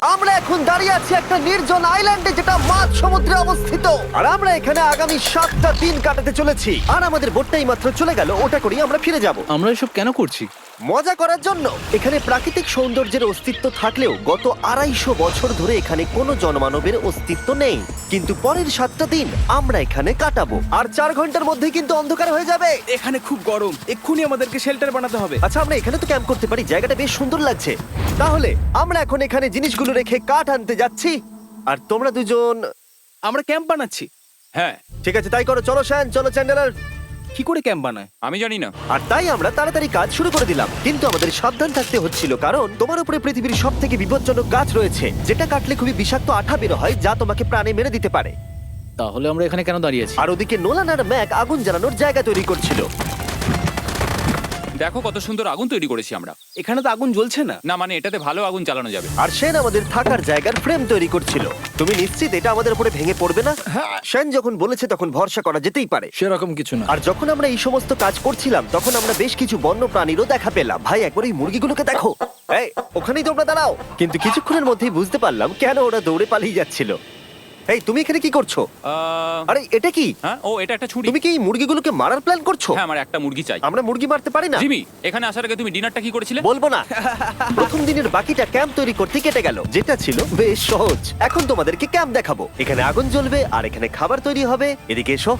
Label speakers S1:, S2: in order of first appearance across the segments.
S1: আমরা এখন দাঁড়িয়ে আছি একটা নির্জন আইল্যান্ডে যেটা মাঝ সমুদ্রে অবস্থিত, আর আমরা এখানে আগামী 7টা দিন কাটাতে চলেছি। আর আমাদের বোটটাই মাত্র চলে গেল, ওটা করেই আমরা ফিরে যাব
S2: আমরা এসব কেন করছি?
S1: মজা করার জন্য। এখানে প্রাকৃতিক সৌন্দর্যের অস্তিত্ব থাকলেও গত 250 বছর ধরে এখানে কোনো জনমানবের অস্তিত্ব নেই। কিন্তু পরের 7টা দিন আমরা এখানে কাটাবো, আর 4 ঘন্টার মধ্যে কিন্তু অন্ধকার হয়ে যাবে।
S3: এখানে খুব গরম, এক্ষুনি আমাদেরকে শেল্টার বানাতে হবে।
S1: আচ্ছা, আমরা এখানে তো ক্যাম্প করতে পারি, জায়গাটা বেশ সুন্দর লাগছে। তাহলে আমরা এখন এখানে জিনিসগুলো রেখে কাঠ আনতে যাচ্ছি, আর তোমরা দুজন।
S3: আমরা ক্যাম্প বানাচ্ছি।
S4: হ্যাঁ,
S1: ঠিক আছে, তাই করো। চলো শ্যান, চলো চ্যান্ডেলার।
S3: কি করে ক্যাম্প বানায়?
S4: আমি জানি না।
S1: আর তাই আমরা তাড়াতাড়ি কাজ শুরু করে দিলাম, কিন্তু আমাদের সাবধান থাকতে হচ্ছিল, কারণ তোমার উপরে পৃথিবীর সব থেকে বিপজ্জনক গাছ রয়েছে, যেটা কাটলে খুবই বিষাক্ত আঠা বের হয়, যা তোমাকে প্রাণে মেরে দিতে পারে।
S2: তাহলে আমরা এখানে কেন দাঁড়িয়ে আছি?
S1: আর ওদিকে নোলান আর ম্যাক আগুন জ্বালানোর জায়গা তৈরি করছিল।
S4: দেখো কত সুন্দর আগুন তৈরি করেছি আমরা।
S3: এখানে তো আগুন জ্বলছে না।
S4: না মানে এটাতে ভালো আগুন চালানো যাবে।
S1: আর সেন আমাদের থাকার জায়গার ফ্রেম তৈরি করছিল। তুমি নিশ্চিত এটা আমাদের উপরে ভেঙে পড়বে না? সেন যখন বলেছে তখন ভরসা করা যেতেই পারে।
S2: সেরকম কিছু না।
S1: আর যখন আমরা এই সমস্ত কাজ করছিলাম, তখন আমরা বেশ কিছু বন্য প্রাণীরও দেখা পেলাম। ভাই, একবার এই মুরগিগুলোকে দেখো। এই, ওখানেই তোমরা দাঁড়াও। কিন্তু কিছুক্ষণের মধ্যেই বুঝতে পারলাম কেন ওরা দৌড়ে পালিয়ে যাচ্ছিল। এই, তুমি এখানে কি করছো? আরে এটা কি?
S4: হ্যাঁ, ও এটা একটা ছুরি।
S1: তুমি কি এই মুরগিগুলোকে মারার প্ল্যান করছো?
S4: হ্যাঁ, আমার একটা মুরগি চাই।
S1: আমরা মুরগি মারতে পারি না।
S4: জিমি, এখানে আসার আগে তুমি ডিনারটা কি করেছিলে?
S1: বলবো না। প্রথম দিনের বাকিটা ক্যাম্প তৈরি করতে কেটে গেল, যেটা ছিল বেশ সহজ। এখন তোমাদেরকে ক্যাম্প দেখাবো। এখানে আগুন জ্বলবে আর এখানে খাবার তৈরি হবে। এদিকে এসো।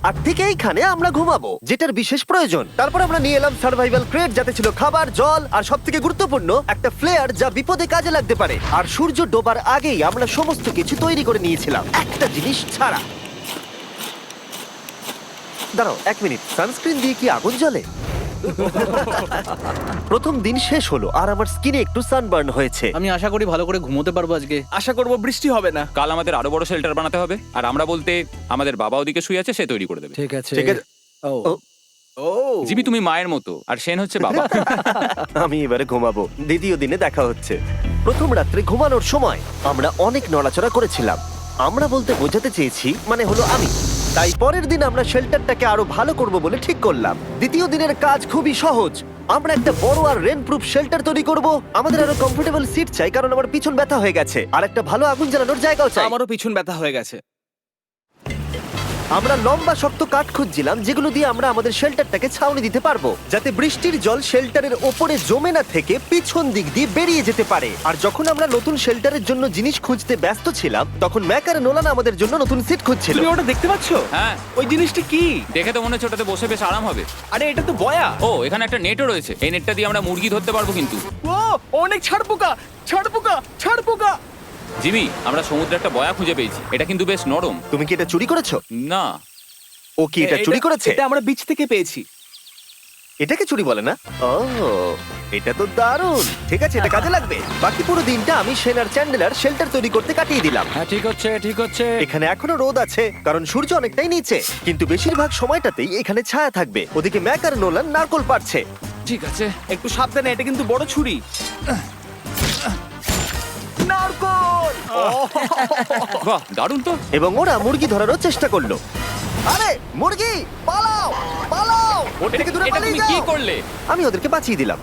S1: আর ঠিক এইখানে আমরা ঘুমাবো, যেটার বিশেষ প্রয়োজন। তারপর আমরা নিয়ে এলাম সার্ভাইভাল ক্রেট, যাতে ছিল খাবার, জল আর সবথেকে গুরুত্বপূর্ণ একটা ফ্লেয়ার, যা বিপদে কাজে লাগতে পারে। আর সূর্য ডোবার আগেই আমরা সমস্ত কিছু তৈরি করে নিয়েছিলাম, একটা জিনিস ছাড়া। দাঁড়াও 1 মিনিট, সানস্ক্রিন দিয়ে কি আগুন জ্বলে? প্রথম দিন শেষ হলো আর আমার স্কিনে একটু সানবার্ন হয়েছে।
S2: আমি আশা করি ভালো করে ঘুমোতে পারবো আজকে।
S3: আশা করব বৃষ্টি হবে না।
S4: কাল আমাদের আরো বড় শেল্টার বানাতে হবে, আর আমরা বলতে আমাদের বাবা ওদিকে শুয়ে আছে, সে তৈরি করে দেবে।
S2: ঠিক আছে।
S1: ঠিক আছে।
S2: ও
S1: ও,
S3: ও
S4: জিমি, তুমি মায়ের মতো আর সেন হচ্ছে বাবা।
S1: আমি এবারে ঘুমাবো। দ্বিতীয় দিনে দেখা হচ্ছে। প্রথম রাত্রে ঘুমানোর সময় আমরা অনেক নড়াচড়া করেছিলাম। আমরা বলতে বোঝাতে চেয়েছি, মানে হলো আমি। তাই পরের দিন আমরা শেল্টারটাকে আরো ভালো করব বলে ঠিক করলাম। দ্বিতীয় দিনের কাজ খুবই সহজ। আমরা একটা বড় আর রেন প্রুফ শেল্টার তৈরি করব। আমাদের আরো কমফোর্টেবল সিট চাই, কারণ আমার পিছন ব্যথা হয়ে গেছে, আর একটা ভালো আগুন জ্বালানোর জায়গাও চাই।
S3: আমারও পিছন ব্যথা হয়ে গেছে।
S1: আমরা লম্বা শক্ত কাঠ খুঁজছিলাম, যেগুলো দিয়ে আমরা আমাদের শেল্টারটাকে ছাউনি দিতে পারবো, যাতে বৃষ্টির জল শেল্টারের ওপরে জমে না থেকে পিছন দিক দিয়ে বেরিয়ে যেতে পারে। আর যখন আমরা নতুন শেল্টারের জন্য জিনিস খুঁজতে ব্যস্ত ছিলাম, তখন ম্যাক আর নোলান আমাদের জন্য নতুন সিট খুঁজছিল।
S3: তুমি ওটা দেখতে পাচ্ছ?
S4: হ্যাঁ,
S3: ওই জিনিসটা কি?
S4: দেখে তো মনে হচ্ছে ওটাতে বসে বেশ আরাম হবে।
S3: আরে এটা তো বয়া।
S4: ও, এখানে একটা নেটও রয়েছে। এই নেটটা দিয়ে আমরা মুরগি ধরতে পারবো। কিন্তু
S3: ও অনেক ছাড় পোকা, ছাড় পোকা, ছাড় পোকা।
S4: জিমি, আমরা সমুদ্রে একটা বয়া খুঁজে পেয়েছি। এটা কিন্তু বেশ নরম।
S1: তুমি কি এটা চুরি করেছো?
S4: না,
S1: ও কি এটা চুরি করেছে?
S3: এটা আমরা বিচ থেকে পেয়েছি।
S1: এটাকে চুরি বলে না? ও, এটা তো দারুণ। ঠিক আছে, এটা কাজে লাগবে। বাকি পুরো দিনটা আমি সেন আর চ্যান্ডেলার শেল্টার তৈরি করতে কাটিয়ে দিলাম।
S2: হ্যাঁ, ঠিক হচ্ছে, ঠিক হচ্ছে।
S1: এখানে এখনো রোদ আছে, কারণ সূর্য অনেকটাই নিচে, কিন্তু বেশিরভাগ সময়টাতেই এখানে ছায়া থাকবে। ওদিকে ম্যাক আর নোলান নারকোল পাড়ছে।
S4: ঠিক আছে।
S3: একটু সাবধানে, এটা কিন্তু বড় ছুরি। নারকোল।
S4: বাহ, দারুণ তো।
S1: এবং ওরা মুরগি ধরারও চেষ্টা করলো। আরে মুরগি, পালাও পালাও, এটাকে দূরে
S4: এটা
S1: পালিয়ে
S4: তুমি কি
S1: যাও।
S4: করলে?
S1: আমি ওদেরকে বাঁচিয়ে দিলাম।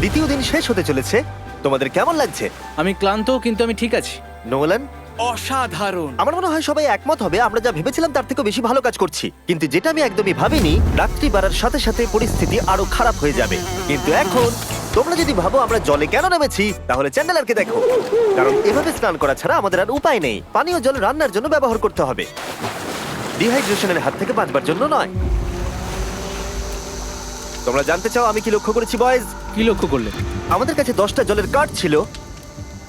S1: দ্বিতীয় দিন শেষ হতে চলেছে। তোমাদের কেমন লাগছে?
S2: আমি ক্লান্ত, কিন্তু আমি ঠিক আছি।
S1: নোলান?
S3: অসাধারণ।
S1: আমার মনে হয় সবাই একমত হবে, আমরা যা ভেবেছিলাম তার থেকে বেশি ভালো কাজ করছি। কিন্তু যেটা আমি একদমই ভাবিনি, রাত্রি বাড়ার সাথে সাথে পরিস্থিতি আরো খারাপ হয়ে যাবে। কিন্তু এখন তোমরা যদি ভাবো আমরা জলে কেন নেমেছি, তাহলে চ্যান্ডেলারকে দেখো। কারণ এভাবে স্নান করা ছাড়া আমাদের আর উপায় নেই। পানীয় জল রান্নার জন্য ব্যবহার করতে হবে, ডিহাইড্রেশনের হাত থেকে বাঁচবার জন্য নয়। তোমরা জানতে চাও আমি কি লক্ষ্য করেছি বয়েজ?
S2: কি লক্ষ্য করলে?
S1: আমাদের কাছে 10টা জলের কার্ড ছিল,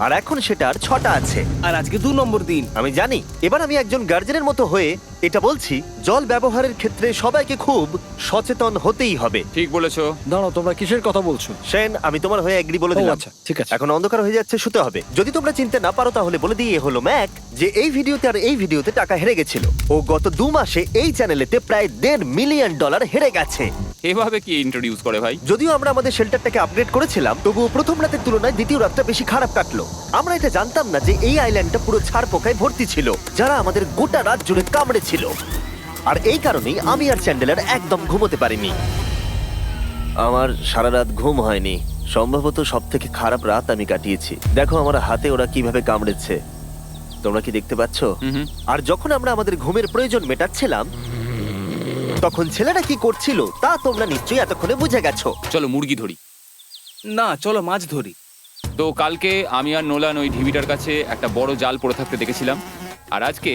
S1: আর এখন সেটা আর 6টা আছে।
S3: আর আজকে 2 নম্বর দিন।
S1: আমি জানি। এবার আমি একজন গার্জেনের মতো হয়ে এটা বলছি, জল ব্যবহারের ক্ষেত্রে সবাইকে খুব সচেতন হতেই হবে।
S4: ঠিক বলেছো।
S2: দাঁড়াও, তোমরা কিসের কথা বলছো?
S1: সেন, আমি তোমার হয়ে এগ্রি বলে দিলাম।
S2: আচ্ছা, ঠিক আছে।
S1: এখন অন্ধকার হয়ে যাচ্ছে, শুতে হবে। যদি তোমরা চিনতে না পারো তাহলে বলে দিয়ে হলো ম্যাক, যে এই ভিডিওতে আর এই ভিডিওতে টাকা হেরে গেছিল। ও গত 2 মাসে এই চ্যানেলেতে প্রায় $1.5 মিলিয়ন হেরে গেছে।
S4: এভাবে কি ইন্ট্রোডিউস করে ভাই?
S1: যদিও আমরা আমাদের শেল্টারটাকে আপগ্রেড করেছিলাম, তবুও প্রথম রাতের তুলনায় দ্বিতীয় রাতটা বেশি খারাপ কাটলো। আমরা এটা জানতাম না যে এই আইল্যান্ডটা পুরো ছাড় পোকায় ভর্তি ছিল, যারা আমাদের গোটা রাত জুড়ে কামড়েছিল। আর এই কারণেই আমি আর চ্যান্ডেলার একদম ঘুমোতে পারিনি। আমার সারা রাত ঘুম হয়নি, সম্ভবত সব থেকে খারাপ রাত আমি কাটিয়েছি। দেখো আমার হাতে ওরা কিভাবে কামড়েছে, তোমরা কি দেখতে পাচ্ছ?
S4: হুম।
S1: আর যখন আমরা আমাদের ঘুমের প্রয়োজন মেটাচ্ছিলাম, তখন ছেলেরা কি করছিল তা তোমরা নিশ্চয়ই এতক্ষণে বুঝে গেছো।
S4: চলো মুরগি ধরি।
S3: না, চলো মাছ ধরি।
S4: তো কালকে আমি আর নোলান ওই ঢিবিটার কাছে একটা বড় জাল পড়ে থাকতে দেখেছিলাম, আর আজকে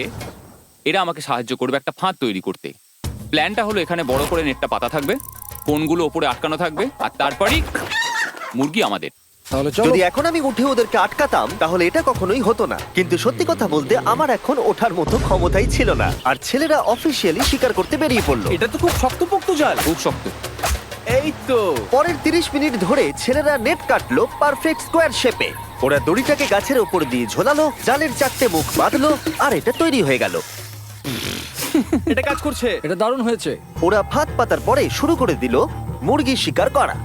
S4: এরা আমাকে সাহায্য করবে একটা ফাঁদ তৈরি করতে। প্ল্যানটা হলো এখানে বড় করে নেটটা পাতা থাকবে, কোনগুলো ওপরে আটকানো থাকবে, আর তারপরেই মুরগি আমাদের।
S2: তাহলে চলো।
S1: যদি এখন আমি উঠে ওদেরকে আটকাতাম তাহলে এটা কখনোই হতো না, কিন্তু সত্যি কথা বলতে আমার এখন ওঠার মতো ক্ষমতাই ছিল না। আর ছেলেরা অফিসিয়ালি স্বীকার করতে বেরিয়ে পড়লো।
S3: এটা তো খুব শক্তপোক্ত জাল।
S4: খুব শক্ত।
S3: এই তো।
S1: পরের 30 মিনিট ধরে ছেলেরা নেট কাটলো পারফেক্ট স্কোয়ার শেপে। ওরা দড়িটাকে গাছের উপর দিয়ে ঝোলালো, জালের 4টে মুখ বাঁধলো, আর এটা তৈরি হয়ে গেল।
S3: এটা কাজ করছে।
S2: এটা দারুণ হয়েছে।
S1: ওরা ফাঁদ পাতার পরে শুরু করে দিল মুরগি শিকার করা।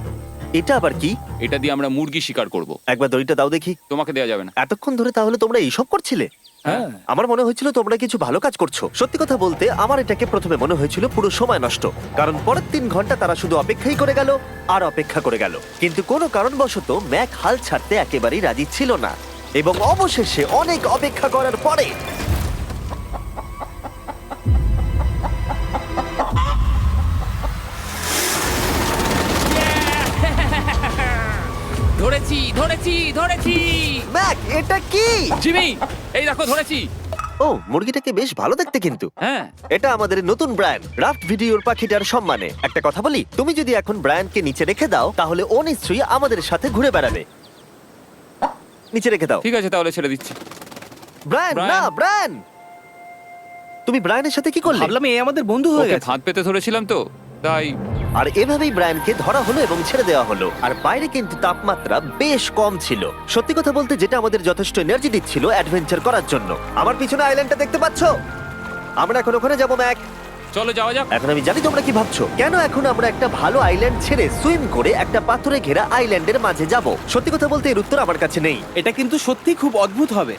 S1: এটা আবার কি?
S4: এটা দিয়ে আমরা মুরগি শিকার করব।
S1: একবার দড়িটা দাও দেখি।
S4: তোমাকে দেওয়া যাবে না।
S1: এতক্ষণ ধরে তাহলে তোমরা এইসব করছিলে?
S2: হ্যাঁ।
S1: আমার মনে হয়েছিল তোমরা কিছু ভালো কাজ করছো। সত্যি কথা বলতে আমার এটাকে প্রথমে মনে হয়েছিল পুরো সময় নষ্ট, কারণ পরের 3 ঘন্টা তারা শুধু অপেক্ষাই করে গেল আর অপেক্ষা করে গেল। কিন্তু কোনো কারণবশত ম্যাক হাল ছাড়তে একেবারেই রাজি ছিল না, এবং অবশেষে অনেক অপেক্ষা করার পরে
S4: ধরেছি ধরেছি ধরেছি।
S1: ম্যাক, এটা কি?
S4: জিমি, এই দেখো ধরেছি।
S1: ও, মুরগিটাকে বেশ ভালো দেখতে কিন্তু।
S4: হ্যাঁ।
S1: এটা আমাদের নতুন ব্র্যান্ড রাফট ভিডিওর পাখিটার সম্মানে। একটা কথা বলি, তুমি যদি এখন ব্র্যান্ডকে নিচে রেখে দাও তাহলে ও নিশ্চয়ই আমাদের সাথে ঘুরে বেড়াবে। নিচে রেখে দাও।
S4: ঠিক আছে, তাহলে ছেড়ে দিচ্ছি।
S1: ব্রায়ান, না
S4: ব্রায়ান।
S1: ব্রায়ান, তুমি ব্রায়ানের সাথে কি করলে?
S3: ভাবলাম এই আমাদের বন্ধু হয়ে
S4: ওকে
S3: গেছে।
S4: ফাঁদ পেতে ধরেছিলাম তো, তাই।
S1: আর এভাবেই ব্রায়ানকে ধরা হলো এবং ছেড়ে দেওয়া হলো। আর বাইরে কিন্তু তাপমাত্রা বেশ কম ছিল। সত্যি কথা বলতে যেটা আমাদের যথেষ্ট এনার্জি দিচ্ছিল অ্যাডভেঞ্চার করার জন্য। আমার পিছনে আইল্যান্ডটা দেখতে পাচ্ছো? আমরা এখন ওখানে যাবো ম্যাক।
S4: চলো যাওয়া যাক।
S1: এখন আমি জানি তোমরা কি ভাবছো, কেন এখন আমরা একটা ভালো আইল্যান্ড ছেড়ে সুইম করে একটা পাথরে ঘেরা আইল্যান্ডের মাঝে যাব? সত্যি কথা বলতে এর উত্তর আমার কাছে নেই।
S3: এটা কিন্তু সত্যি খুব অদ্ভুত হবে।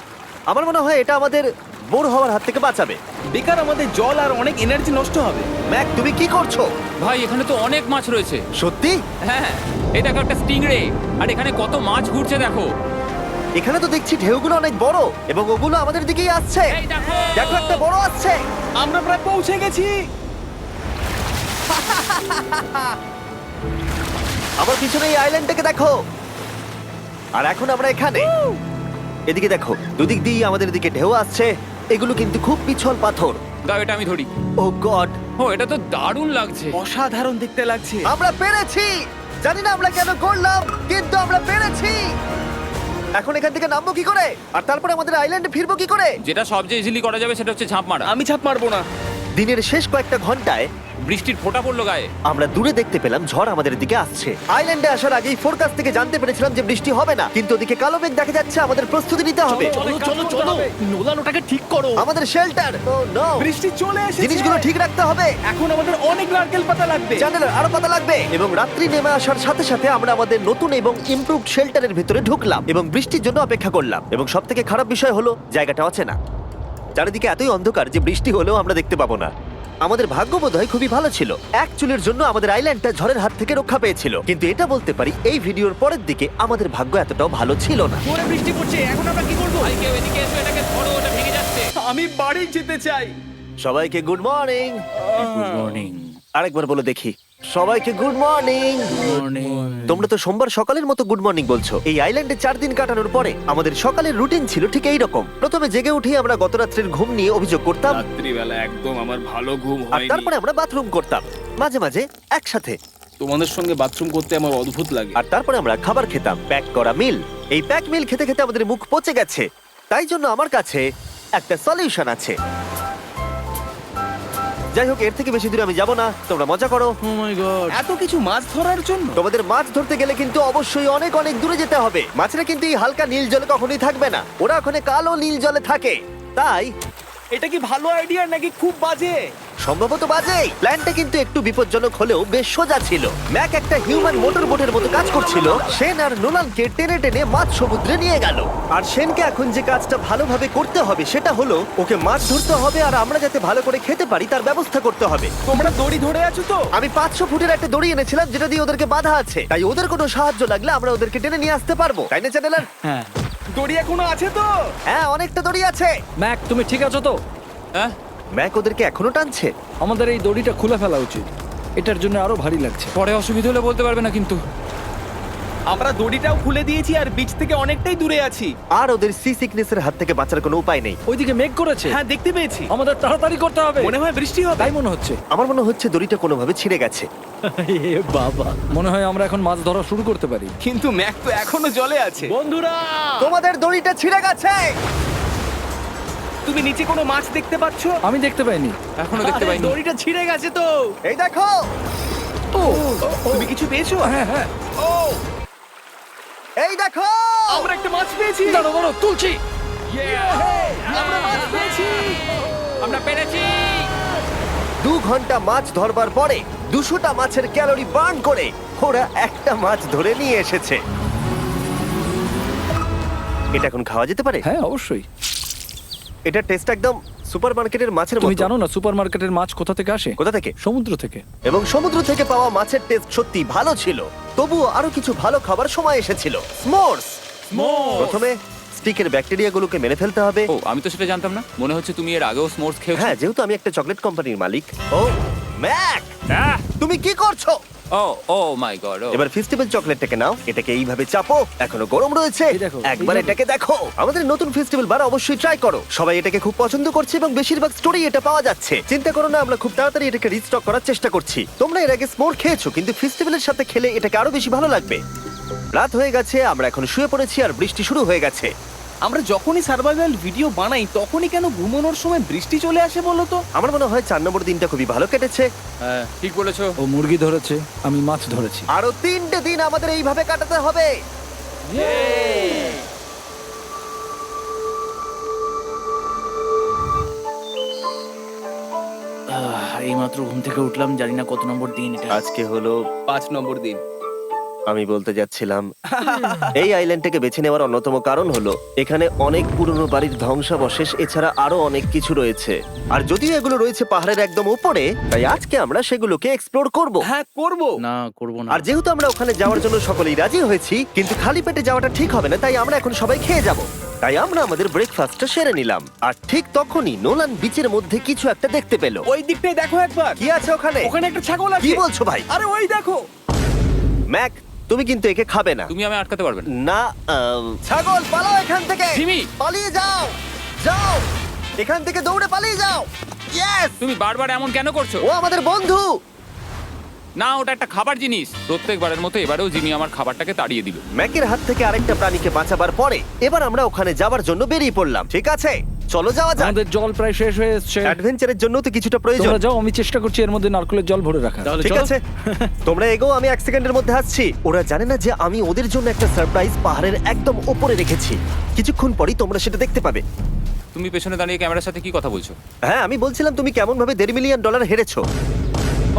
S1: আমার মনে হয় এটা আমাদের বোর হওয়ার হাত থেকে বাঁচাবে।
S3: বেকার আমাদের জল আর অনেক এনার্জি নষ্ট হবে।
S1: ম্যাক, তুমি কি করছো?
S4: ভাই এখানে তো অনেক মাছ রয়েছে।
S1: সত্যি?
S4: হ্যাঁ, এই দেখো একটা স্টিংরে, আর এখানে কত মাছ ঘুরছে দেখো।
S1: এখানে তো দেখছি ঢেউগুলো অনেক বড় এবং ওগুলো আমাদের দিকেই আসছে।
S4: এই দেখো।
S1: দেখো, একটা বড় আসছে।
S3: আমরা প্রায় পৌঁছে গেছি।
S1: আমার পিছনে এই আইল্যান্ডটাকে দেখো। আর এখন আমরা এখানে। এদিকে দেখো, দুদিক দিয়ে আমাদের দিকে ঢেউ আসছে। এগুলো কিন্তু খুব পিছল পাথর।
S4: দাও এটা আমি ধরি।
S1: ও গড,
S4: ও, এটা তো দারুণ লাগছে।
S3: অসাধারণ দেখতে লাগছে।
S1: আমরা পেরেছি। জানি না আমরা কেন করলাম, কিন্তু আমরা পেরেছি। এখন এখান থেকে নামবো কি করে, আর তারপরে আমাদের আইল্যান্ডে ফিরবো কি করে?
S4: যেটা সবচেয়ে ইজিলি করা যাবে সেটা হচ্ছে ঝাঁপ মারা।
S3: আমি ছাপ মারবো না।
S1: দিনের শেষ কয়েকটা ঘন্টায়
S4: বৃষ্টির ফোঁটা পড়লো গায়ে।
S1: আমরা দূরে দেখতে পেলাম ঝড় আমাদের দিকে আসছে। আইল্যান্ডে আসার আগেই ফোরকাস্ট থেকে জানতে পেরেছিলাম যে বৃষ্টি হবে না, কিন্তু ওদিকে কালো মেঘ দেখা যাচ্ছে। আমাদের প্রস্তুতি নিতে হবে।
S3: নোলান ওটাকে ঠিক করো।
S1: আমাদের শেল্টার, ও নো,
S3: বৃষ্টি চলে এসেছে।
S1: জিনিসগুলো ঠিক রাখতে হবে।
S3: এখন আমাদের অনেক নারকেল পাতা লাগবে।
S1: জানালার আরো পাতা লাগবে। এবং রাত্রি নেমে আসার সাথে সাথে আমরা আমাদের নতুন এবং ইমপ্রুভড শেল্টারের ভিতরে ঢুকলাম এবং বৃষ্টির জন্য অপেক্ষা করলাম। এবং সব থেকে খারাপ বিষয় হলো জায়গাটা অচেনা। চারিদিকে এতই অন্ধকার যে বৃষ্টি হলেও আমরা দেখতে পাবো না। আমাদের ভাগ্য বোধহয় খুবই ভালো ছিল। এক চুলের জন্য আমাদের আইল্যান্ডটা ঝড়ের হাত থেকে রক্ষা পেয়েছিল, কিন্তু এটা বলতে পারি এই ভিডিওর পরের দিকে আমাদের ভাগ্য এতটাও ভালো ছিল না।
S3: জোরে বৃষ্টি পড়ছে। এখন আমরা কি করব?
S4: ভাই কেউ এদিকে এসো, এটাকে ধরো, ওটা ভেঙে যাচ্ছে।
S3: আমি বাড়ি যেতে চাই।
S1: সবাইকে গুড মর্নিং।
S4: Good morning.
S1: আরেকবার বলে দেখি, সবাইকে গুড মর্নিং। তোমরা তো সোমবার সকালের মতো গুড মর্নিং বলছো। এই আইল্যান্ডে 4 দিন কাটানোর পরে আমাদের সকালের রুটিন ছিল ঠিক এই রকম। প্রথমে জেগে উঠে আমরা গত রাত্রের ঘুম নিয়ে অভিযোগ করতাম,
S3: রাত্রিবেলা একদম আমার ভালো ঘুম
S1: আর
S3: হয়নি।
S1: তারপরে আমরা বাথরুম করতাম, মাঝে মাঝে একসাথে।
S3: তোমাদের সঙ্গে বাথরুম করতে আমার অদ্ভুত লাগে।
S1: আর তারপরে আমরা খাবার খেতাম, প্যাক করা মিল। এই প্যাক মিল খেতে খেতে আমাদের মুখ পচে গেছে। তাই জন্য আমার কাছে একটা সলিউশন আছে। যাই হোক, এর থেকে বেশি দূরে আমি যাব না, তোমরা মজা করো।
S2: ও মাই গড।
S3: এত কিছু মাছ ধরার জন্য?
S1: তোমাদের মাছ ধরতে গেলে কিন্তু অবশ্যই অনেক অনেক দূরে যেতে হবে। মাছেরা কিন্তু এই হালকা নীল জলে কখনোই থাকবে না, ওরা ওখানে কালো নীল জলে থাকে। তাই
S3: এটা কি ভালো আইডিয়া নাকি খুব বাজে?
S1: সম্ভবত বাজেই। প্ল্যানটা কিন্তু একটু বিপজ্জনক হলেও বেশ সোজা ছিল। ম্যাক একটা হিউম্যান মোটর বোটের মতো কাজ করছিল। সেন আর নোলানকে টেনে টেনে মাছ সমুদ্রে নিয়ে গেল। আর সেনকে এখন যে কাজটা ভালোভাবে করতে হবে সেটা হলো ওকে মাছ ধরতে হবে, আর আমরা যাতে ভালো করে খেতে পারি তার ব্যবস্থা করতে হবে।
S3: তোমরা দড়ি ধরে আছো তো?
S1: আমি 500 ফুটের একটা দড়ি এনেছিলাম যেটা দিয়ে ওদেরকে বাঁধা আছে, তাই ওদের কোনো সাহায্য লাগলে আমরা ওদেরকে টেনে নিয়ে আসতে পারবো, তাই না চ্যানেলার?
S2: হ্যাঁ।
S3: দড়ি এখনো আছে তো?
S1: হ্যাঁ, অনেকটা দড়ি আছে।
S2: ম্যাক, তুমি ঠিক আছো তো?
S4: হ্যাঁ,
S1: ম্যাক ওদেরকে এখনো টানছে।
S2: আমাদের এই দড়িটা খুলে ফেলা উচিত, এটার জন্য আরো ভারী লাগছে।
S4: পরে অসুবিধা হলে বলতে পারবে না কিন্তু।
S3: আমরা দড়িটাও খুলে দিয়েছি আর বিচ থেকে অনেকটাই দূরে আছি।
S1: আর ওদের সি সিকনেসের হাত থেকে বাঁচার কোনো উপায় নেই।
S2: ওইদিকে মেঘ করেছে।
S3: হ্যাঁ, দেখতে পেয়েছি।
S2: আমাদের তাড়াতাড়ি করতে হবে।
S3: মনে হয় বৃষ্টি হবে।
S2: তাই মনে হচ্ছে।
S1: আমার মনে হচ্ছে দড়িটা কোনোভাবে ছিঁড়ে গেছে।
S2: এ বাবা, মনে হয় আমরা এখন মাছ ধরা শুরু করতে পারি।
S3: কিন্তু ম্যাক তো এখনো জলে আছে।
S2: বন্ধুরা,
S1: তোমাদের দড়িটা ছিঁড়ে গেছে।
S3: তুমি নিচে কোনো মাছ দেখতে পাচ্ছো?
S2: আমি দেখতে পাইনি।
S4: এখনো দেখতে পাইনি।
S3: দড়িটা ছিঁড়ে গেছে তো।
S1: এই দেখো।
S3: তুমি কিছু পেয়েছো?
S2: হ্যাঁ হ্যাঁ,
S3: ও,
S1: এই দেখো।
S3: আমরা একটা মাছ পেয়েছি।
S2: দাঁড়ো দাঁড়ো, তুলছি।
S3: আমরা মাছ পেয়েছি।
S4: আমরা পেরেছি।
S1: 2 ঘন্টা মাছ ধরবার পরে 200টা মাছের ক্যালোরি বার্ন করে ওরা একটা মাছ ধরে নিয়ে এসেছে। এটা এখন খাওয়া যেতে পারে?
S2: হ্যাঁ অবশ্যই।
S1: এটা টেস্ট একদম সুপারমার্কেটের মাছের মতো।
S2: তুমি জানো না সুপারমার্কেটের মাছ কোথা থেকে আসে?
S1: কোথা থেকে?
S2: সমুদ্র থেকে।
S1: এবং সমুদ্র থেকে পাওয়া মাছের টেস্ট সত্যি ভালো ছিল। তবুও আরো কিছু ভালো খাবার সময় এসেছিল। স্মোর্স। প্রথমে স্টিকের ব্যাকটেরিয়াগুলোকে মেরে ফেলতে হবে।
S4: ও, আমি তো সেটা জানতাম না। মনে হচ্ছে তুমি এর আগেও স্মোর্স খেয়েছো।
S1: হ্যাঁ, যেহেতু আমি একটা চকলেট কোম্পানির মালিক। ও ম্যাক, তুমি কি করছো?
S4: ও ও মাই গড।
S1: এবার ফেস্টিভ্যাল চকলেটটাকে নাও, এটাকে এইভাবে চাপো, এখনো গরম রয়েছে।
S2: এই দেখো,
S1: একবার
S2: এইভাবে।
S1: এটাকে দেখো। আমাদের নতুন ফেস্টিভ্যাল বার অবশ্যই ট্রাই করো। সবাই এটাকে খুব পছন্দ করছে এবং বেশিরভাগ স্টোরি এটা পাওয়া যাচ্ছে। চিন্তা করো না, আমরা খুব তাড়াতাড়ি এটাকে রিস্টক করার চেষ্টা করছি। তোমরা এর আগে স্মোর খেয়েছো, কিন্তু ফেস্টিভ্যালের সাথে খেলে এটাকে আরো বেশি ভালো লাগবে। রাত হয়ে গেছে, আমরা এখন শুয়ে পড়েছি আর বৃষ্টি শুরু হয়ে গেছে।
S3: আমরা যখনই সার্ভাইভাল ভিডিও বানাই তখনই কেন ঘুমানোর সময় বৃষ্টি চলে আসে বলো তো?
S1: আমার মনে হয় 4 নম্বর দিনটা খুবই ভালো কেটেছে।
S4: হ্যাঁ, ঠিক বলেছো।
S2: ও মুরগি ধরেছে, আমি মাছ ধরেছি।
S1: আরো 3টে দিন আমাদের এইভাবে কাটাতে হবে।
S2: এইমাত্র ঘুম থেকে উঠলাম, জানি না কত নম্বর দিন এটা।
S1: আজকে হলো
S3: 5 নম্বর দিন।
S1: আমি বলতে যাচ্ছিলাম এই আইল্যান্ডটাকে বেছে নেওয়ার অন্যতম কারণ হলো এখানে অনেক পুরনো বাড়ির ধ্বংসাবশেষ, এছাড়া আরো অনেক কিছু রয়েছে। আর যদিও এগুলো রয়েছে পাহাড়ের একদম উপরে, তাই আজকে আমরা সেগুলোকে এক্সপ্লোর করব।
S3: হ্যাঁ, করব।
S2: না, করব না।
S1: আর যেহেতু আমরা ওখানে যাওয়ার জন্য সকলেই রাজি হয়েছি, কিন্তু খালি পেটে যাওয়াটা ঠিক হবে না, তাই আমরা এখন সবাই খেয়ে যাব। তাই আমরা আমাদের ব্রেকফাস্টটা সেরে নিলাম। আর ঠিক তখনই নোলান বিচের মধ্যে কিছু একটা দেখতে পেল।
S3: ওই দিকটাই দেখো একবার।
S1: কি আছে ওখানে?
S3: ওখানে একটা ছাগল আছে।
S1: কি বলছো ভাই?
S3: আরে ওই দেখো।
S1: ম্যাক, তুমি কিন্তু একে খাবে না।
S4: তুমি আমি আটকাতে পারবে না।
S1: না, ছাগল পালাও এখান থেকে।
S4: জিমি!
S1: পালিয়ে যাও, যাও এখান থেকে, দৌড়ে পালিয়ে যাও। ইয়েস!
S4: তুমি বারবার এমন কেন করছো?
S1: ও আমাদের বন্ধু।
S4: না, ওটা একটা খাবার জিনিস। প্রত্যেকবারের মতো এবারেও জিমি আমার খাবারটাকে তাড়িয়ে দিল।
S1: ম্যাকের হাত থেকে আরেকটা প্রাণীকে বাঁচাবার পরে এবার আমরা ওখানে যাবার জন্য বেরিয়ে পড়লাম। ঠিক আছে, চলো যাওয়া যাক।
S2: আমাদের জল প্রায় শেষ হয়ে এসেছে।
S1: অ্যাডভেঞ্চারের জন্য তো কিছুটা প্রয়োজন।
S2: তোমরা যাও, আমি চেষ্টা করছি এর মধ্যে নারকেলের জল ভরে রাখা।
S1: ঠিক আছে, তোমরা এগো, আমি 1 সেকেন্ডের মধ্যে আসছি। ওরা জানে না যে আমি ওদের জন্য একটা সারপ্রাইজ পাহাড়ের একদম উপরে রেখেছি। কিছুক্ষণ পরেই তোমরা সেটা দেখতে পাবে।
S4: তুমি পেছনে দাঁড়িয়ে ক্যামেরার সাথে কি কথা বলছো?
S1: হ্যাঁ, আমি বলছিলাম তুমি কেমন ভাবে $1.5 মিলিয়ন হেরেছো।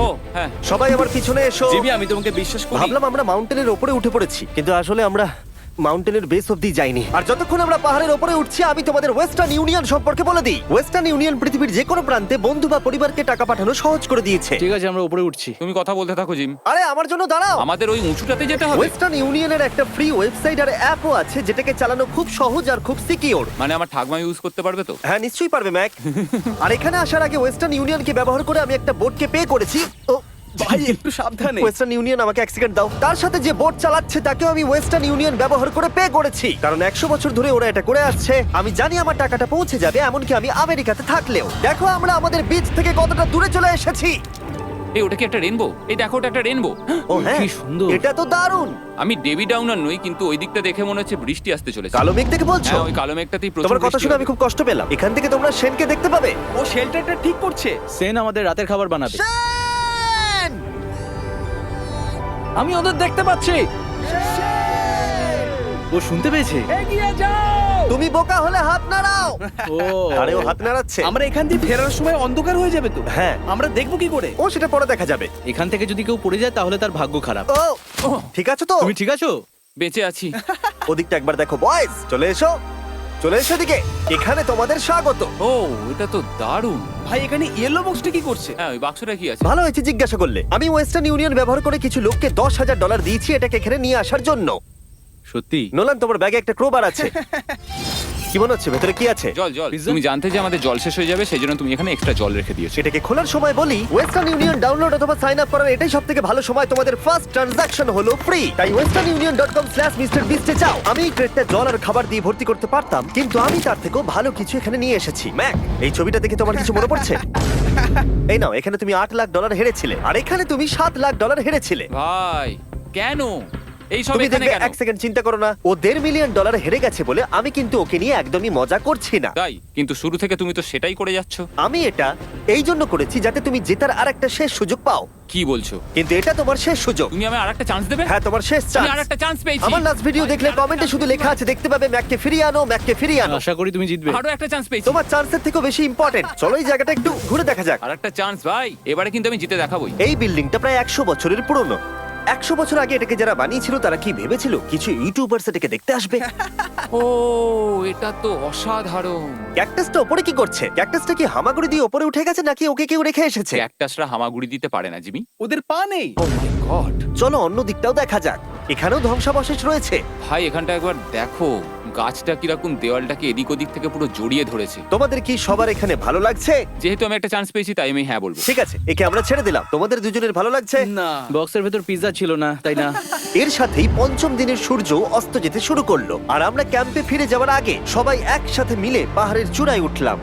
S4: ও হ্যাঁ,
S1: সবাই আমার পিছনে এসো।
S3: জিমি, আমি তোমাকে বিশ্বাস করি।
S1: ভাবলাম আমরা মাউন্টেনের উপরে উঠে পড়েছি, কিন্তু আসলে আমরা মাউন্টেনের বেস অব্দি যাইনি। আর যতক্ষণ আমরা পাহাড়ের উপরে উঠছি, আমি তোমাদের ওয়েস্টার্ন ইউনিয়ন সম্পর্কে বলে দিই। ওয়েস্টার্ন ইউনিয়ন পৃথিবীর যে কোনো প্রান্তে বন্ধু বা পরিবারকে টাকা পাঠানো সহজ করে দিয়েছে।
S2: ঠিক আছে, আমরা উপরে উঠছি।
S4: তুমি কথা বলতে থাকো জিম।
S1: আরে আমার জন্য দাঁড়াও।
S4: আমাদের ওই উঁচুটাতে যেতে হবে।
S1: ওয়েস্টার্ন ইউনিয়নের একটা ফ্রি ওয়েবসাইট আর অ্যাপও আছে, যেটাকে চালানো খুব সহজ আর খুব সিকিউর।
S4: মানে আমার ঠাকমা ইউজ করতে পারবে তো?
S1: হ্যাঁ, নিশ্চয়ই পারবে ম্যাক। আর এখানে আসার আগে ওয়েস্টার্ন ইউনিয়নকে ব্যবহার করে আমি একটা বোটকে পে করেছি। ও
S3: ভাই, একটু সাবধানে।
S1: ওয়েস্টার্ন ইউনিয়ন আমাকে 1 সেকেন্ড দাও। তার সাথে যে বোট চালাচ্ছে তাকেও আমি ওয়েস্টার্ন ইউনিয়ন ব্যবহার করে পে করেছি, কারণ 100 বছর ধরে ওরা এটা করে আসছে। আমি জানি আমার টাকাটা পৌঁছে যাবে, এমনকি আমি আমেরিকাতে থাকলেও। দেখো আমরা আমাদের বিচ থেকে কতটা দূরে চলে এসেছি।
S4: এই, ওটা কি একটা রেনবো? এই দেখো, ওটা একটা রেনবো।
S1: ও হ্যাঁ,
S2: কি সুন্দর।
S1: এটা তো দারুণ।
S4: আমি ডেভি ডাউনার নই, কিন্তু ওই দিকটা দেখে মনে হচ্ছে বৃষ্টি আসতে চলেছে।
S1: কালো মেঘ থেকে বলছো?
S4: হ্যাঁ, ওই কালো মেঘটাতেই প্রচুর
S1: তোমার কথা
S4: বৃষ্টি
S1: শুনে
S4: হবে।
S1: আমি খুব কষ্ট পেলাম। এখান থেকে তোমরা শেনকে দেখতে পাবে।
S3: ও শেল্টারটা ঠিক করছে।
S2: সেন আমাদের রাতের খাবার বানাবে।
S1: শেন!
S2: আমি ওদের দেখতে পাচ্ছি।
S3: ও শুনতে পেয়েছে।
S2: এগিয়ে যাও!
S1: তুমি বোকা হলে হাত নাড়াও।
S3: ও
S1: আরে ও হাত নাড়াচ্ছে।
S3: আমরা এখান দিয়ে ফেরার সময় অন্ধকার হয়ে যাবে তো।
S1: হ্যাঁ।
S3: আমরা দেখবো কি করে?
S1: ও সেটা পরে দেখা যাবে।
S3: এখান থেকে যদি কেউ পড়ে যায় তাহলে তার ভাগ্য খারাপ।
S1: ও ঠিক আছে তো?
S3: তুমি ঠিক আছো?
S4: বেঁচে আছি।
S1: ওদিকটা একবার দেখো বয়েজ, চলে এসো, চলে এসো দিকে। এখানে তোমাদের স্বাগত।
S4: ও এটা তো দারুণ।
S3: ভাই এখানে ইয়েলো বক্সটা কি করছে?
S4: হ্যাঁ ওই বাক্সটা কি আছে?
S1: ভালো হয়েছে জিজ্ঞাসা করলে। আমি ওয়েস্টার্ন ইউনিয়ন ব্যবহার করে কিছু লোককে $10,000 দিয়েছি এটাকে এখানে নিয়ে আসার জন্য।
S3: সত্যি?
S1: নোলান, তোমার ব্যাগে একটা ক্রোবার আছে। কি মনে হচ্ছে ভেতরে কি আছে?
S4: জল জল।
S3: Pizza?
S4: তুমি জানতে যে আমাদের জল শেষ হয়ে যাবে সেই জন্য তুমি এখানে এক্সট্রা জল রেখে দিয়েছো।
S1: সেটাকে খোলার সময় বলি, ওয়েস্টার্ন ইউনিয়ন ডাউনলোড অথবা সাইন আপ করার এটাই সবথেকে ভালো সময়। তোমাদের ফার্স্ট ট্রানজাকশন হলো ফ্রি। তাই westernunion.com/MrBeast এ যাও। আমি এই ক্রেটটা জল আর খাবার দিয়ে ভর্তি করতে পারতাম, কিন্তু আমি তার থেকেও ভালো কিছু এখানে নিয়ে এসেছি। ম্যাক, এই ছবিটা দেখে তোমার কিছু মনে পড়ছে? এই নাও, এখানে তুমি $8 লাখ হেরেছিলে, আর এখানে তুমি $7 লাখ হেরেছিলে।
S4: ভাই কেন এই সব
S1: তুমি
S4: এখানে
S1: দেখবে,
S4: কেন?
S1: এক সেকেন্ড চিন্তা করো না। ও $1.5 মিলিয়ন হেরে গেছে বলে আমি কিন্তু ওকে নিয়ে একদমই মজা করছি না।
S4: তাই কিন্তু শুরু থেকে তুমি তো সেটাই করে যাচ্ছ।
S1: আমি এটা এই জন্য করেছি যাতে তুমি জেতার আরেকটা শেষ সুযোগ পাও,
S4: কি বলছো?
S1: কিন্তু এটা তোমার শেষ সুযোগ।
S4: তুমি আমায় আরেকটা চান্স দেবে?
S1: হ্যাঁ, তোমার শেষ
S4: আমি
S1: চান্স।
S4: আরেকটা চান্স পেয়েছি।
S1: আমার লাস্ট ভিডিও দেখলে কমেন্টে শুধু লেখা আছে, দেখতে পাবে ম্যাককে ফিরিয়ে আনো, ম্যাককে ফিরিয়ে আনো।
S3: আশা করি তুমি জিতবে।
S4: আরো একটা চান্স পেয়েছি।
S1: তোমার চান্সের থেকেও বেশি ইম্পর্টেন্ট। চলো এই জায়গাটা একটু ঘুরে দেখা যাক।
S4: আরেকটা চান্স ভাই, এবারে কিন্তু আমি জিতে দেখাবোই।
S1: এই বিল্ডিংটা প্রায় 100 বছরের পুরনো। 100 বছর আগে এটাকে যারা বানিয়েছিল তারা কি ভেবেছিল কিছু ইউটিউবার্স এটাকে দেখতে আসবে?
S4: ও এটা তো অসাধারণ।
S1: ক্যাকটাসটা ওপরে কি করছে? ক্যাকটাসটা কি হামাগুড়ি দিয়ে ওপরে উঠে গেছে নাকি ওকে কেউ রেখে এসেছে?
S4: ক্যাকটাসরা হামাগুড়ি দিতে পারে না জিমি।
S3: ওদের পা নেই।
S4: ও মাই গড।
S1: চলো অন্য দিকটাও দেখা যাক। এখানেও ধ্বংসাবশেষ রয়েছে।
S4: ভাই এখানটা একবার দেখো, গাছটা কিরকম দেওয়ালটাকে এদিক ওদিক থেকে পুরো জড়িয়ে ধরেছে।
S1: তোমাদের কি সবার এখানে ভালো লাগছে?
S4: যেহেতু আমি একটা চান্স পেয়েছি তাই আমি হ্যাঁ বলবো।
S1: ঠিক আছে, একে আমরা ছেড়ে দিলাম। তোমাদের দুজনের ভালো লাগছে?
S3: না, বক্সের ভেতর পিৎজা ছিল না, তাই না?
S1: এর সাথেই পঞ্চম দিনের সূর্য অস্ত যেতে শুরু করলো, আর আমরা ক্যাম্পে ফিরে যাওয়ার আগে সবাই একসাথে মিলে পাহাড়ের চূড়ায় উঠলাম।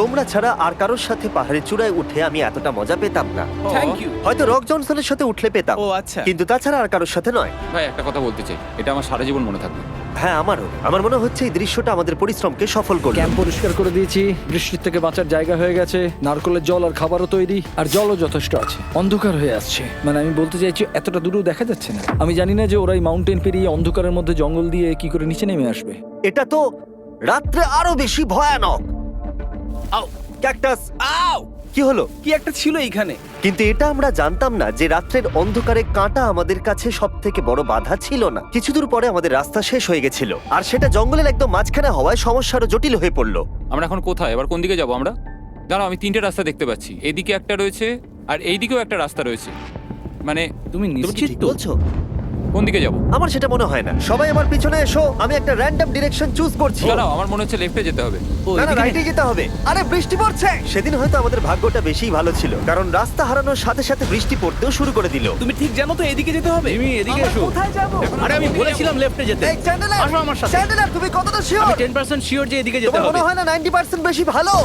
S1: তোমরা ছাড়া আর কারোর সাথে পাহাড়ের চূড়ায় উঠে আমি এতটা মজা পেতাম না।
S3: Thank you.
S1: হয়তো রক জনসনের সাথে উঠলে পেতাম,
S3: ও আচ্ছা।
S1: কিন্তু তাছাড়া আর কারোর সাথে নয়।
S4: ভাই একটা কথা বলতে চাই, এটা আমার সারা জীবন মনে থাকবে।
S1: হ্যাঁ, আমারও। আমার মনে হচ্ছে এই দৃশ্যটা আমাদের পরিশ্রমকে সফল করলো।
S2: ক্যাম্প পরিষ্কার করে দিয়েছি, বৃষ্টির থেকে বাঁচার জায়গা হয়ে গেছে, নারকেলের জল আর খাবারও তৈরি, আর জলও যথেষ্ট আছে। অন্ধকার হয়ে আসছে, মানে আমি বলতে চাইছি এতটা দূরেও দেখা যাচ্ছে না। আমি জানি না যে ওরা এই মাউন্টেন পেরিয়ে অন্ধকারের মধ্যে জঙ্গল দিয়ে কি করে নিচে নেমে আসবে।
S1: এটা তো রাত্রে আরো বেশি ভয়ানক।
S3: আউ,
S1: ক্যাকটাস,
S3: আউ!
S1: কি হলো?
S3: কি একটা ছিল এইখানে।
S1: কিন্তু এটা আমরা জানতাম না যে রাত্রের অন্ধকারে কাঁটা আমাদের কাছে সব থেকে বড় বাধা ছিল না। কিছু দূর পরে আমাদের রাস্তা শেষ হয়ে গেছিল, আর সেটা জঙ্গলের একদম মাঝখানে হওয়ায় সমস্যা আরো জটিল হয়ে পড়লো।
S4: আমরা এখন কোথায়, এবার কোন দিকে যাবো আমরা? দাঁড়াও, আমি তিনটে রাস্তা দেখতে পাচ্ছি। এদিকে একটা রয়েছে আর এইদিকেও একটা রাস্তা রয়েছে। মানে
S3: তুমি
S1: তুমি কি
S3: নিশ্চিত
S1: ঠিক
S3: তো?
S1: বলছো?
S4: কোন দিকে যাবো?
S1: আমার সেটা মনে হয় না। সবাই আমার পিছনে এসো, আমি একটা র্যান্ডম ডিরেকশন চুজ করছি।
S4: দাঁড়াও, আমার মনে হচ্ছে লেফটে যেতে হবে।
S3: ও,
S1: না না,
S3: এদিকে
S1: রাইটে যেতে হবে। আরে বৃষ্টি পড়ছে। সেদিন হয়তো আমাদের ভাগ্যটা বেশিই ভালো ছিল, কারণ রাস্তা হারানোর সাথে সাথে বৃষ্টি পড়তেও শুরু করে দিল।
S3: তুমি ঠিক জানো তো এদিকে যেতে হবে?
S2: জিমি, এদিকে
S3: আমরা
S2: এসো।
S3: কোথায় যাব? আরে আমি বলেছিলাম লেফটে যেতে।
S1: এই চ্যান্ডেলার,
S3: আসো আমার সাথে।
S1: চ্যান্ডেলার, তুমি কতটা শিওর?
S3: আমি 10% শিওর যে এদিকে যেতে
S1: তোমার
S3: হবে।
S1: মনে হয় না 90% বেশি ভালো?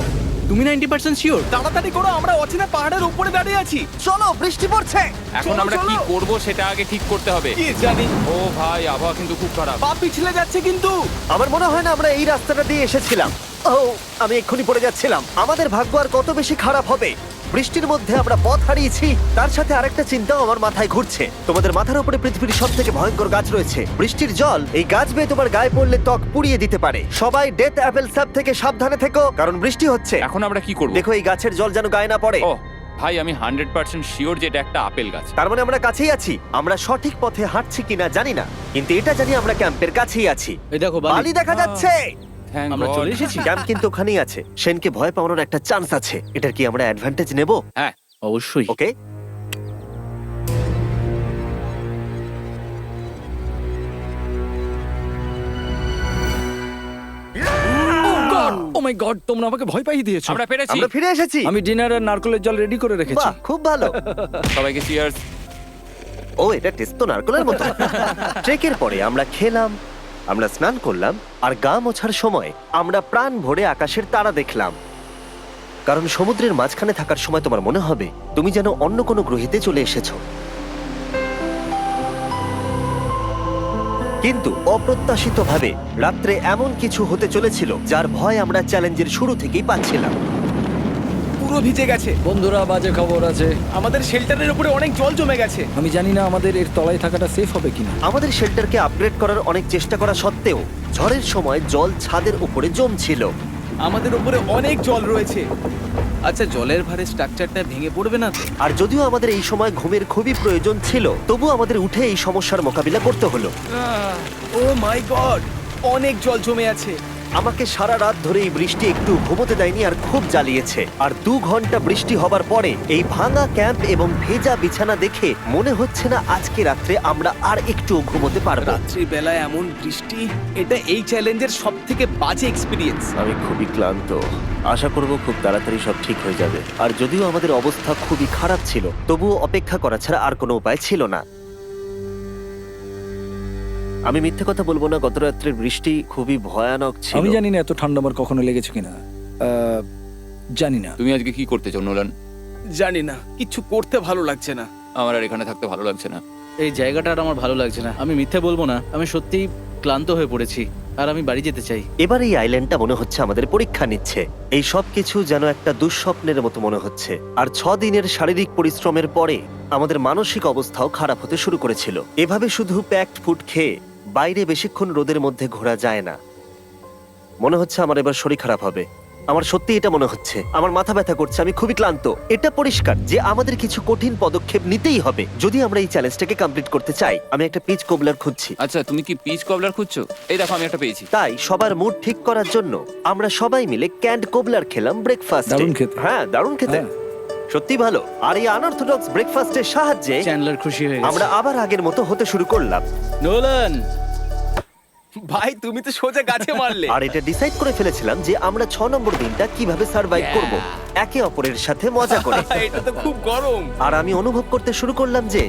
S3: তুমি 90% শিওর? তাড়াতাড়ি করো, আমরা অচেনা পাহাড়ের উপরে দাঁড়িয়ে আছি।
S1: চলো, বৃষ্টি পড়ছে।
S4: এখন
S3: চলো,
S4: আমরা কি
S3: চলো।
S4: করব সেটা আগে ঠিক করতে হবে।
S3: কি জানি,
S4: ও ভাই, আবহাওয়া কিন্তু খুব খারাপ।
S3: পা পিছলে যাচ্ছে কিন্তু।
S1: আমার মনে হয় না আমরা এই রাস্তাটা দিয়ে এসেছিলাম। ও, আমি এক্ষুনি পড়ে যাচ্ছিলাম। আমাদের ভাগ্য আর কত বেশি খারাপ হবে। বৃষ্টির মধ্যে আমরা পথ হারিয়েছি, তার সাথে আরেকটা চিন্তাও আমার মাথায় ঘুরছে। তোমাদের মাথার উপরে পৃথিবীর সব থেকে ভয়ঙ্কর গাছ রয়েছে। বৃষ্টির জল এই গাছ বেয়ে তোমার গায়ে পড়লে ত্বক পুড়িয়ে দিতে পারে। সবাই ডেথ অ্যাপেল স্যাপ থেকে সাবধানে থেকো, কারণ বৃষ্টি হচ্ছে।
S4: এখন আমরা কি করব?
S1: দেখো, এই গাছের জল যেন গায়ে না পড়ে।
S4: ও ভাই, আমি 100% শিওর যে এটা একটা আপেল গাছ।
S1: তার মানে আমরা কাছেই আছি। আমরা সঠিক পথে হাঁটছি কিনা জানি না, কিন্তু এটা জানি আমরা ক্যাম্পের কাছেই আছি।
S3: এই দেখো
S1: বালি দেখা যাচ্ছে।
S4: Thank
S3: আমরা
S4: God.
S3: চলে এসেছি।
S1: ক্যাম্প কিন্তু ওখানেই আছে। সেনকে ভয় পাওয়ানোর একটা চান্স আছে। এটার কি আমরা অ্যাডভান্টেজ নেব?
S4: হ্যাঁ,
S3: অবশ্যই।
S1: ওকে,
S2: ও মাই গড, তোমরা আমাকে ভয় পাইয়ে দিয়েছো।
S4: আমরা পেরেছি।
S1: আমরা ফিরে এসেছি।
S2: আমি ডিনার আর নারকেলের জল রেডি করে রেখেছি।
S1: বাহ, খুব ভালো।
S4: সবাইকে চিয়ার্স।
S1: ও, এটা টেস্ট তো নারকেলের মতো। ট্রেকের পরে আমরা খেলাম, আমরা স্নান করলাম, আর গা মোছার সময় আমরা প্রাণ ভরে আকাশের তারা দেখলাম। কারণ সমুদ্রের মাঝখানে থাকার সময় তোমার মনে হবে তুমি যেন অন্য কোনো গ্রহেতে চলে এসেছো। কিন্তু অপ্রত্যাশিতভাবে রাত্রে এমন কিছু হতে চলেছিল যার ভয় আমরা চ্যালেঞ্জের শুরু থেকেই পাচ্ছিলাম।
S3: পুরো ভিজে গেছে।
S2: বন্ধুরা, বাজে খবর আছে।
S3: আমাদের শেল্টারের উপরে অনেক জল জমে গেছে।
S2: আমি জানি না আমাদের এর তলায় থাকাটা সেফ হবে কিনা।
S1: আমাদের শেল্টারকে আপগ্রেড করার অনেক চেষ্টা করা সত্ত্বেও ঝড়ের সময় জল ছাদের উপরে জমছিল।
S3: আমাদের উপরে অনেক জল রয়েছে। আচ্ছা, জলের ভারে স্ট্রাকচারটা ভেঙে পড়বে না তো?
S1: আর যদিও আমাদের এই সময় ঘুমের খুবই প্রয়োজন ছিল, তবু আমাদের উঠে এই সমস্যার মোকাবিলা করতে হলো।
S3: ও মাই গড, অনেক জল জমে আছে।
S1: আমাকে সারা রাত ধরে এই বৃষ্টি একটু ঘুমোতে দেয়নি আর খুব জ্বালিয়েছে। আর 2 ঘন্টা বৃষ্টি হবার পরে এই ভাঙা ক্যাম্প এবং ভেজা বিছানা দেখে মনে হচ্ছে না আজকে রাত্রে আমরা আর একটু ঘুমোতে পারবো।
S3: রাত্রি বেলায় এমন বৃষ্টি, এটা এই চ্যালেঞ্জের সব থেকে বাজে এক্সপিরিয়েন্স।
S1: আমি খুবই ক্লান্ত। আশা করব খুব তাড়াতাড়ি সব ঠিক হয়ে যাবে। আর যদিও আমাদের অবস্থা খুবই খারাপ ছিল, তবুও অপেক্ষা করা ছাড়া আর কোনো উপায় ছিল না। আমি মিথ্যে কথা বলবো না, গত রাত্রের বৃষ্টি খুবই ভয়ানক ছিল।
S2: আমি জানি না এত ঠান্ডা আমার কখনো লেগেছে কিনা। জানি না।
S4: তুমি আজকে কি করতে চাও নোলান?
S3: জানি না, কিছু করতে ভালো লাগছে না।
S4: আমার আর এখানে থাকতে ভালো লাগছে না।
S5: এই জায়গাটা আর আমার ভালো লাগছে না। আমি মিথ্যে বলবো না, আমি সত্যিই ক্লান্ত হয়ে পড়েছি আর আমি বাড়ি যেতে চাই।
S1: এবার এই আইল্যান্ডটা মনে হচ্ছে আমাদের পরীক্ষা নিচ্ছে। এই সব কিছু যেন একটা দুঃস্বপ্নের মতো মনে হচ্ছে। আর 6 দিনের শারীরিক পরিশ্রমের পরে আমাদের মানসিক অবস্থাও খারাপ হতে শুরু করেছিল। এভাবে শুধু প্যাকড ফুড খেয়ে বাইরে বেশিক্ষণ রোদের মধ্যে ঘোরা যায় না। মনে হচ্ছে আমার এবার শরীর খারাপ হবে। আমার সত্যি এটা মনে হচ্ছে। আমার মাথা ব্যথা করছে, আমি খুবই ক্লান্ত। এটা পরিষ্কার যে আমাদের কিছু কঠিন পদক্ষেপ নিতেই হবে যদি আমরা এই চ্যালেঞ্জটাকে কমপ্লিট করতে চাই। আমি একটা পিচ কোবলার খুঁজছি।
S4: আচ্ছা, তুমি কি পিচ কবলার খুঁজছো? এই দেখো, আমি একটা পেয়েছি।
S1: তাই সবার মুড ঠিক করার জন্য আমরা সবাই মিলে ক্যান্ড কোবলার খেলাম ব্রেকফাস্টে।
S2: দারুণ খেতে।
S1: হ্যাঁ, দারুণ খেতে।
S2: হ্যাঁ।
S1: সত্যি ভালো। আর এই আনঅর্থোডক্স ব্রেকফাস্টের সাহায্যে
S5: চ্যান্ডলার খুশি হয়ে
S1: আমরা
S5: গেছে।
S1: আবার আগের মতো হতে শুরু করলাম।
S5: নোলান,
S3: ভাই, তুমি তো সোজা গাছে মারলে।
S1: আর এটা ডিসাইড করে ফেলেছিলাম যে আমরা 6 নম্বর দিনটা কিভাবে সার্ভাইভ করব, একে অপরের সাথে মজা করে।
S3: এটা তো খুব গরম।
S1: আর আমি অনুভব করতে শুরু করলাম যে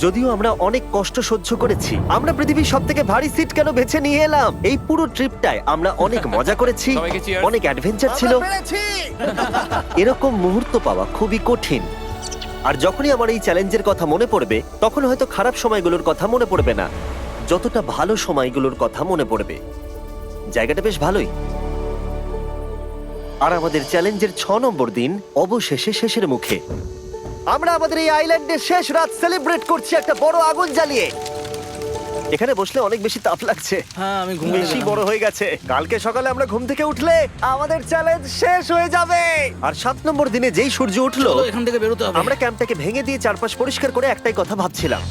S1: যদিও আমরা অনেক কষ্ট সহ্য করেছি, আমরা পৃথিবীর সব থেকে ভারী সিট কেন বেছে নিয়ে এলাম। এই পুরো ট্রিপটায় আমরা অনেক মজা করেছি,
S4: সবাইকে cheers।
S1: অনেক অ্যাডভেঞ্চার ছিল। এরকম মুহূর্ত পাওয়া খুবই কঠিন। আর যখনই আমার এই চ্যালেঞ্জের কথা মনে পড়বে, তখন হয়তো খারাপ সময়গুলোর কথা মনে পড়বে না, যতটা ভালো সময়গুলোর কথা মনে পড়বে। জায়গাটা বেশ ভালোই। আর আমাদের চ্যালেঞ্জের 6 নম্বর দিন অবশেষে শেষের মুখে। আমরা আমাদের এই আইল্যান্ডের শেষ রাত সেলিব্রেট করছি একটা বড় আগুন জ্বালিয়ে। এখানে বসলে অনেক বেশি তাপ লাগছে।
S5: হ্যাঁ, আমি ঘুমিয়ে
S1: বেশি
S5: গেলাম।
S1: বড় হয়ে গেছে। কালকে সকালে আমরা ঘুম থেকে উঠলে আমাদের চ্যালেঞ্জ শেষ হয়ে যাবে। আর 7 নম্বর দিনে যেই সূর্য উঠলো,
S5: চলো, এখান থেকে বেরোতে হবে।
S1: আমরা ক্যাম্পটাকে ভেঙে দিয়ে চারপাশ পরিষ্কার করে একটাই কথা ভাবছিলাম,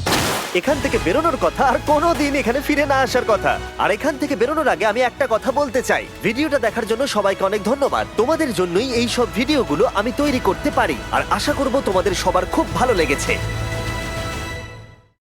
S1: এখান থেকে বেরোনোর কথা আর কোনোদিন এখানে ফিরে না আসার কথা। আর এখান থেকে বেরোনোর আগে আমি একটা কথা বলতে চাই, ভিডিওটা দেখার জন্য সবাইকে অনেক ধন্যবাদ। তোমাদের জন্যই এই সব ভিডিওগুলো আমি তৈরি করতে পারি। আর আশা করব তোমাদের সবার খুব ভালো লেগেছে।